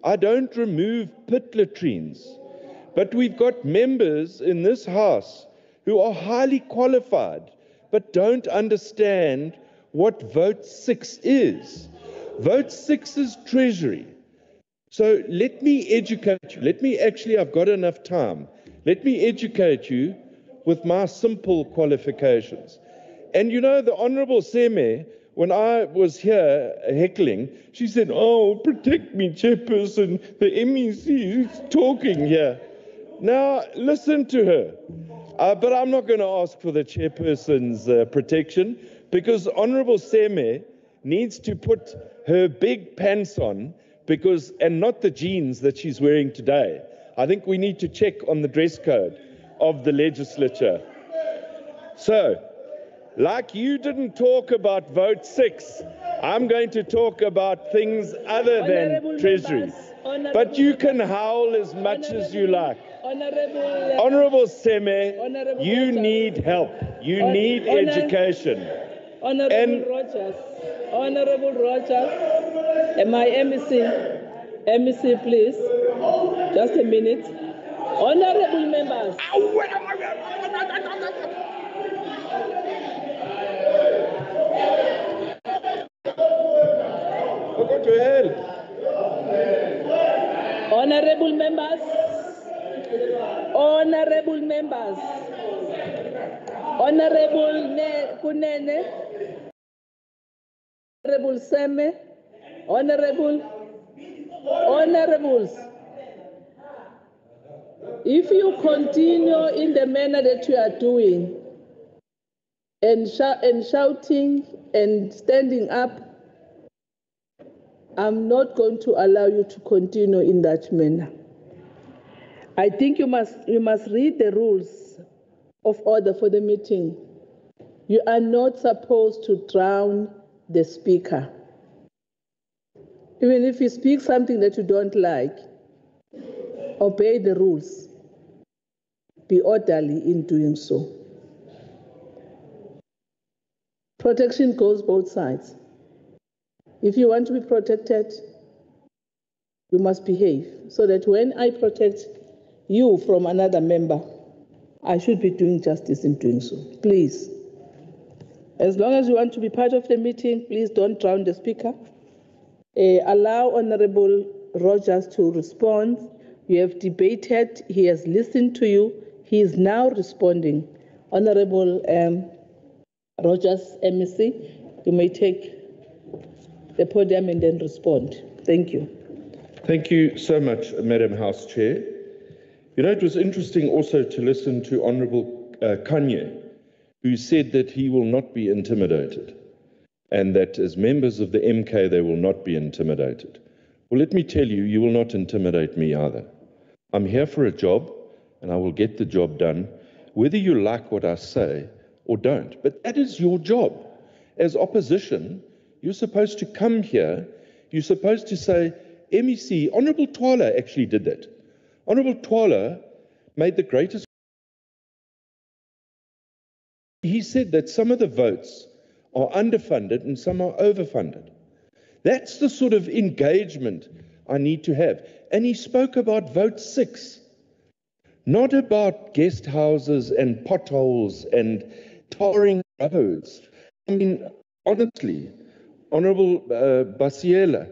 I don't remove pit latrines, but we've got members in this House who are highly qualified but don't understand what Vote 6 is. Vote 6 is Treasury. So let me educate you. I've got enough time. Let me educate you with my simple qualifications. And you know, the Honourable Seme, when I was here heckling, she said, "Oh, protect me, Chairperson, the MEC is talking here." Now, listen to her. But I'm not going to ask for the Chairperson's protection, because Honourable Seme needs to put her big pants on, and not the jeans that she's wearing today. I think we need to check on the dress code of the legislature. So, like you didn't talk about Vote 6, I'm going to talk about things other than Treasury. But you can howl as much as you like. Honourable Seme, you need help. You need education. Honourable Rogers, my MEC, please. Just a minute. Honourable members. Go to hell. Honourable members. Honourable members. Honourable Kunene. Honourable Seme. Honourables. If you continue in the manner that you are doing, and shouting and standing up, I'm not going to allow you to continue in that manner. I think you must read the rules of order for the meeting. You are not supposed to drown the speaker. Even if you speak something that you don't like, obey the rules. Be orderly in doing so. Protection goes both sides. If you want to be protected, you must behave, so that when I protect you from another member, I should be doing justice in doing so. Please. As long as you want to be part of the meeting, please don't drown the speaker. Allow Honourable Rogers to respond. You have debated. He has listened to you. He is now responding. Honourable Rogers, MEC, you may take the podium and then respond. Thank you. Thank you so much, Madam House Chair. You know, it was interesting also to listen to Honourable Kanye, who said that he will not be intimidated, and that as members of the MK, they will not be intimidated. Well, let me tell you, you will not intimidate me either. I'm here for a job, and I will get the job done, whether you like what I say or don't. But that is your job. As opposition, you're supposed to come here, you're supposed to say, MEC, Honourable Twala actually did that. Honourable Twala made the greatest. He said that some of the votes are underfunded and some are overfunded. That's the sort of engagement I need to have. And he spoke about Vote 6, not about guest houses and potholes and tarring roads. I mean, honestly, Honourable Basiela,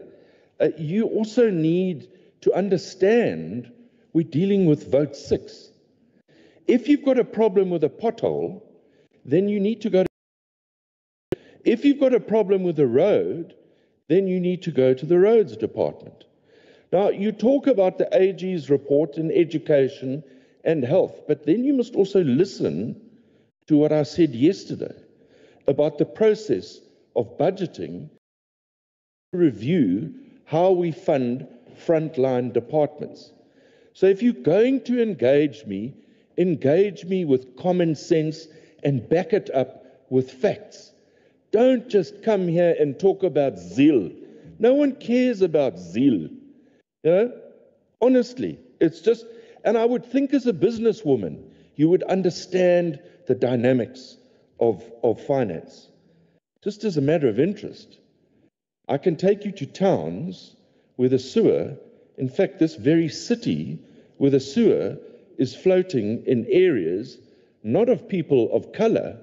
you also need to understand we're dealing with Vote 6. If you've got a problem with a pothole, then you need to go to... If you've got a problem with a road, then you need to go to the roads department. Now, you talk about the AG's report in education and health, but then you must also listen to what I said yesterday about the process of budgeting, review how we fund frontline departments. So if you're going to engage me with common sense and back it up with facts. Don't just come here and talk about zeal. No one cares about zeal. You know, honestly, it's just, and I would think as a businesswoman, you would understand the dynamics of finance. Just as a matter of interest, I can take you to towns where the sewer, in fact, this very city where the sewer is floating in areas not of people of color,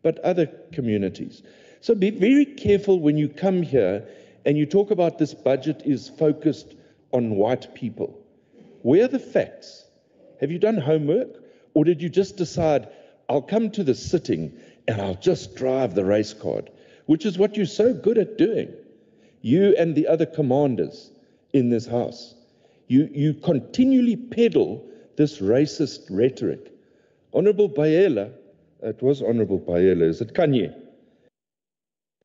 but other communities. So be very careful when you come here and you talk about this budget is focused on white people. Where are the facts? Have you done homework? Or did you just decide, I'll come to the sitting and I'll just drive the race card, which is what you're so good at doing, you and the other commanders in this house. You continually peddle this racist rhetoric. Honorable Bayela, it was Honorable Bayela, is it Kanye?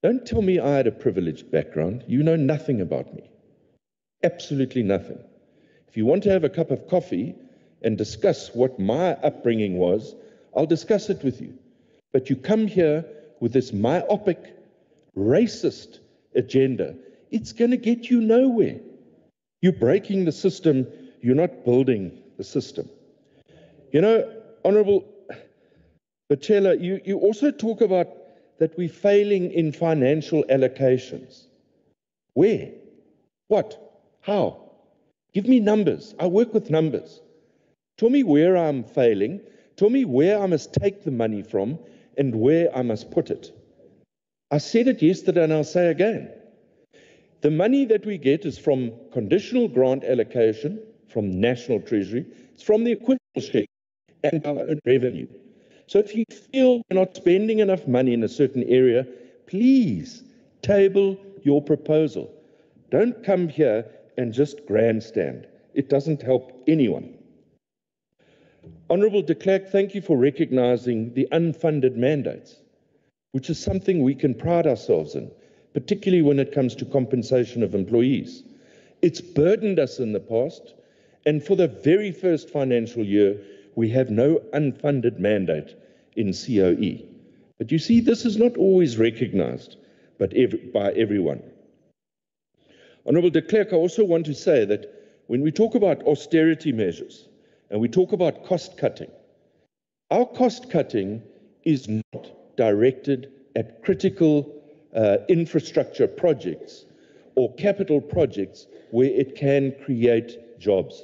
Don't tell me I had a privileged background. You know nothing about me. Absolutely nothing. If you want to have a cup of coffee and discuss what my upbringing was, I'll discuss it with you. But you come here with this myopic, racist agenda, it's going to get you nowhere. You're breaking the system, you're not building the system. You know, Honorable Bachela, you also talk about that we're failing in financial allocations. Where? What? How? Give me numbers. I work with numbers. Tell me where I'm failing. Tell me where I must take the money from and where I must put it. I said it yesterday and I'll say again. The money that we get is from conditional grant allocation, from National Treasury, it's from the equipment share and our own revenue. So if you feel you're not spending enough money in a certain area, please table your proposal. Don't come here and just grandstand. It doesn't help anyone. Honourable de Klerk, thank you for recognizing the unfunded mandates, which is something we can pride ourselves in, particularly when it comes to compensation of employees. It's burdened us in the past, and for the very first financial year, we have no unfunded mandate in COE. But you see, this is not always recognized by everyone. Honourable de Klerk, I also want to say that when we talk about austerity measures and we talk about cost cutting, our cost cutting is not directed at critical infrastructure projects or capital projects where it can create jobs.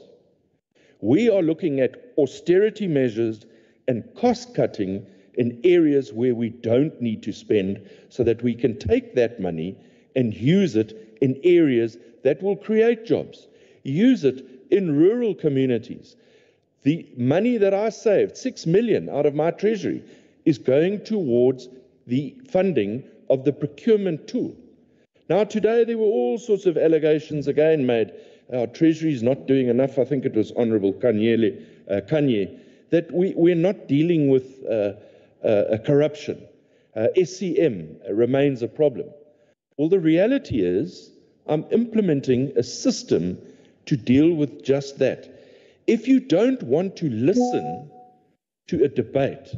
We are looking at austerity measures and cost cutting in areas where we don't need to spend so that we can take that money and use it in areas that will create jobs. Use it in rural communities. The money that I saved, 6 million out of my treasury, is going towards the funding of the procurement tool. Now today there were all sorts of allegations again made. Our treasury is not doing enough. I think it was Honourable Kanye, that we're not dealing with corruption. SCM remains a problem. Well, the reality is I'm implementing a system to deal with just that. If you don't want to listen to a debate,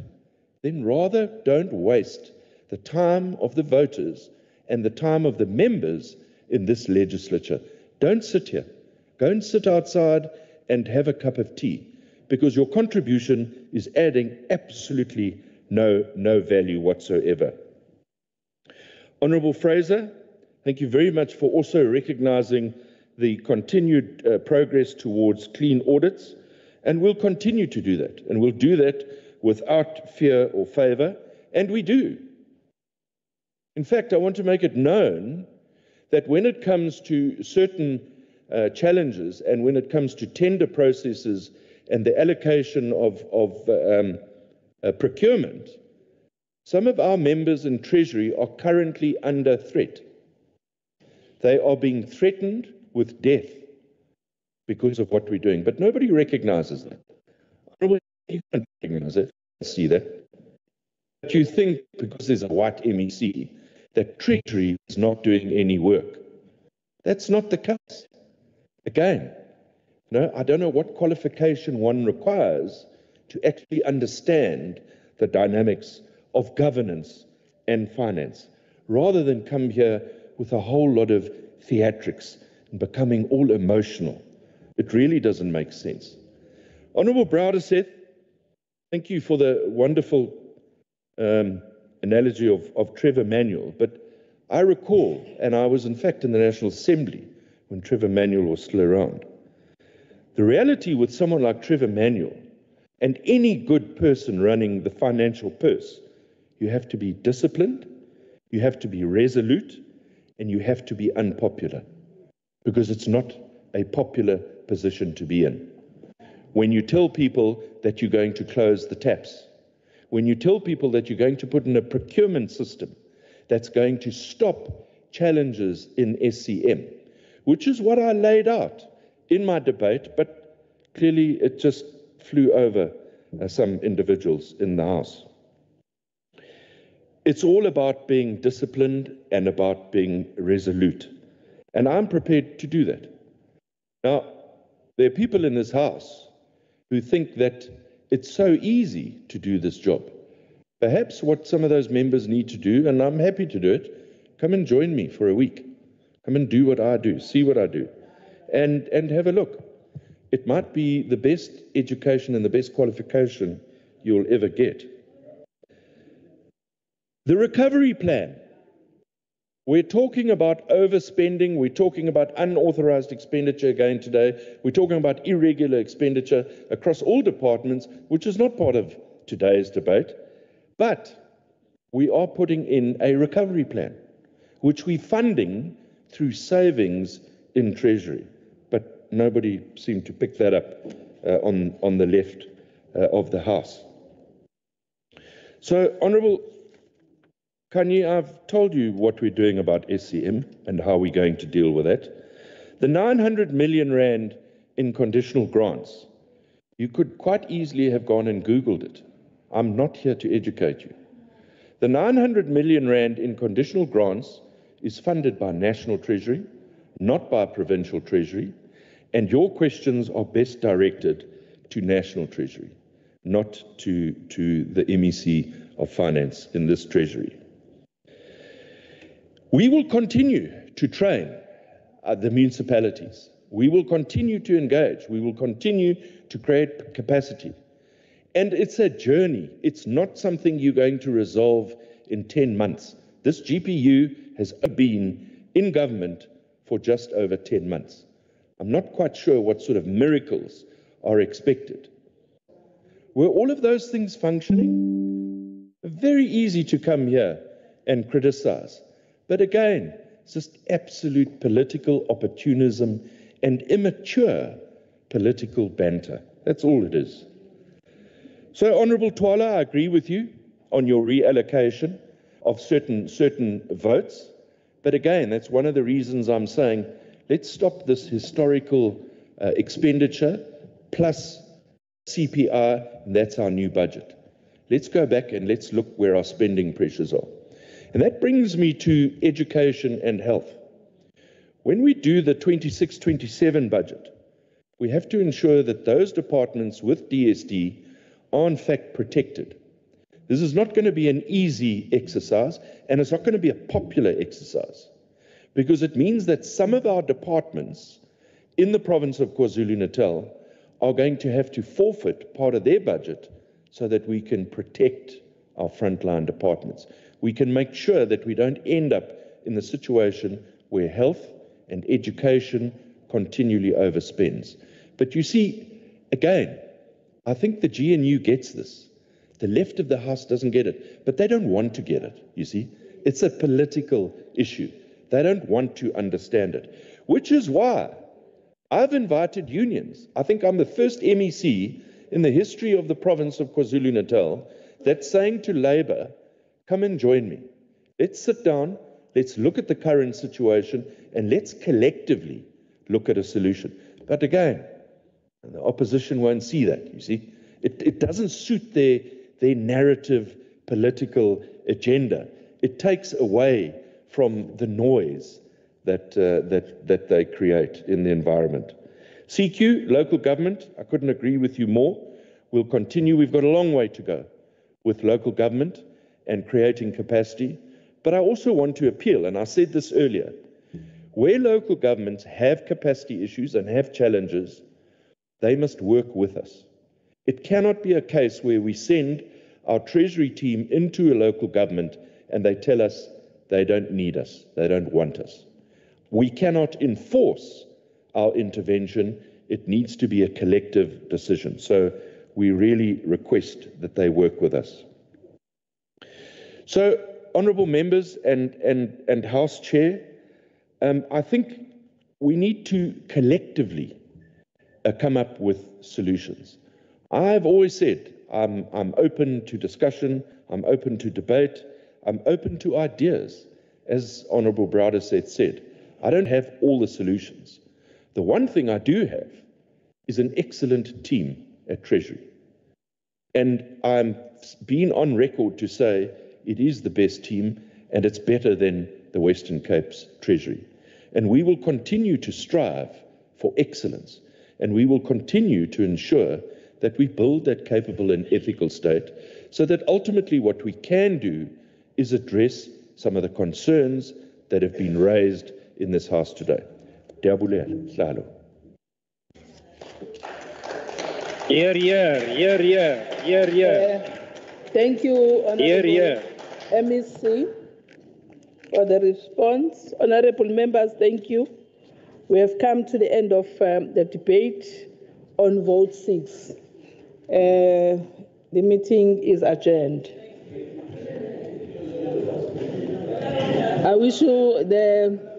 then rather don't waste the time of the voters and the time of the members in this legislature. Don't sit here. Go and sit outside and have a cup of tea, because your contribution is adding absolutely no value whatsoever. Honourable Fraser, thank you very much for also recognizing the continued progress towards clean audits, and we'll continue to do that, and we'll do that without fear or favour, and we do. In fact, I want to make it known that when it comes to certain challenges and when it comes to tender processes and the allocation of procurement, some of our members in Treasury are currently under threat. They are being threatened with death because of what we're doing, but nobody recognizes that. You can't recognize it, see that. But you think because there's a white MEC that Treasury is not doing any work. That's not the case. Again, I don't know what qualification one requires to actually understand the dynamics of governance and finance, rather than come here with a whole lot of theatrics and becoming all emotional. It really doesn't make sense. Honourable Browder-Seth, thank you for the wonderful analogy of Trevor Manuel, but I recall, and I was in fact in the National Assembly when Trevor Manuel was still around, the reality with someone like Trevor Manuel and any good person running the financial purse, you have to be disciplined, you have to be resolute, and you have to be unpopular, because it's not a popular position to be in. When you tell people that you're going to close the taps, when you tell people that you're going to put in a procurement system that's going to stop challenges in SCM, which is what I laid out in my debate, but clearly it just flew over some individuals in the House. It's all about being disciplined and about being resolute, and I'm prepared to do that. Now, there are people in this House who think that it's so easy to do this job. Perhaps what some of those members need to do, and I'm happy to do it, come and join me for a week. Come and do what I do, see what I do, and have a look. It might be the best education and the best qualification you'll ever get. The recovery plan. We're talking about overspending, we're talking about unauthorized expenditure again today, we're talking about irregular expenditure across all departments, which is not part of today's debate, but we are putting in a recovery plan, which we're funding through savings in Treasury. But nobody seemed to pick that up on the left of the House. So, Honourable Kanye, I've told you what we're doing about SCM and how we're going to deal with that. The 900 million rand in conditional grants, you could quite easily have gone and Googled it. I'm not here to educate you. The 900 million rand in conditional grants is funded by National Treasury, not by Provincial Treasury, and your questions are best directed to National Treasury, not to the MEC of Finance in this Treasury. We will continue to train the municipalities. We will continue to engage. We will continue to create capacity. And it's a journey. It's not something you're going to resolve in 10 months. This GPU has been in government for just over 10 months. I'm not quite sure what sort of miracles are expected. Were all of those things functioning? Very easy to come here and criticize. But again, it's just absolute political opportunism and immature political banter. That's all it is. So, Honourable Twala, I agree with you on your reallocation of certain votes. But again, that's one of the reasons I'm saying, let's stop this historical expenditure plus CPI, and that's our new budget. Let's go back and let's look where our spending pressures are. And that brings me to education and health. When we do the 26-27 budget, we have to ensure that those departments with DSD are in fact protected. This is not going to be an easy exercise, and it's not going to be a popular exercise, because it means that some of our departments in the province of KwaZulu-Natal are going to have to forfeit part of their budget so that we can protect our frontline departments. We can make sure that we don't end up in the situation where health and education continually overspends. But you see, again, I think the GNU gets this. The left of the House doesn't get it, but they don't want to get it, you see. It's a political issue. They don't want to understand it, which is why I've invited unions. I think I'm the first MEC in the history of the province of KwaZulu-Natal that's saying to Labour, come and join me. Let's sit down, let's look at the current situation, and let's collectively look at a solution. But again, the opposition won't see that, you see. It doesn't suit their narrative political agenda. It takes away from the noise that they create in the environment. CQ, local government, I couldn't agree with you more. We'll continue. We've got a long way to go with local government and creating capacity. But I also want to appeal, and I said this earlier, Where local governments have capacity issues and have challenges, they must work with us. It cannot be a case where we send our Treasury team into a local government and they tell us they don't need us, they don't want us. We cannot enforce our intervention. It needs to be a collective decision. So we really request that they work with us. So, honourable members and House Chair, I think we need to collectively come up with solutions. I've always said I'm open to discussion, I'm open to debate, I'm open to ideas. As Honourable Browder said, I don't have all the solutions. The one thing I do have is an excellent team at Treasury. And I'm been on record to say it is the best team and it's better than the Western Cape's Treasury. And we will continue to strive for excellence, and we will continue to ensure that we build that capable and ethical state so that ultimately what we can do is address some of the concerns that have been raised in this House today. Diabulela, Hlalo. Here. Thank you, Honourable MEC, for the response. Honourable members, thank you. We have come to the end of the debate on vote 6. The meeting is adjourned. I wish you the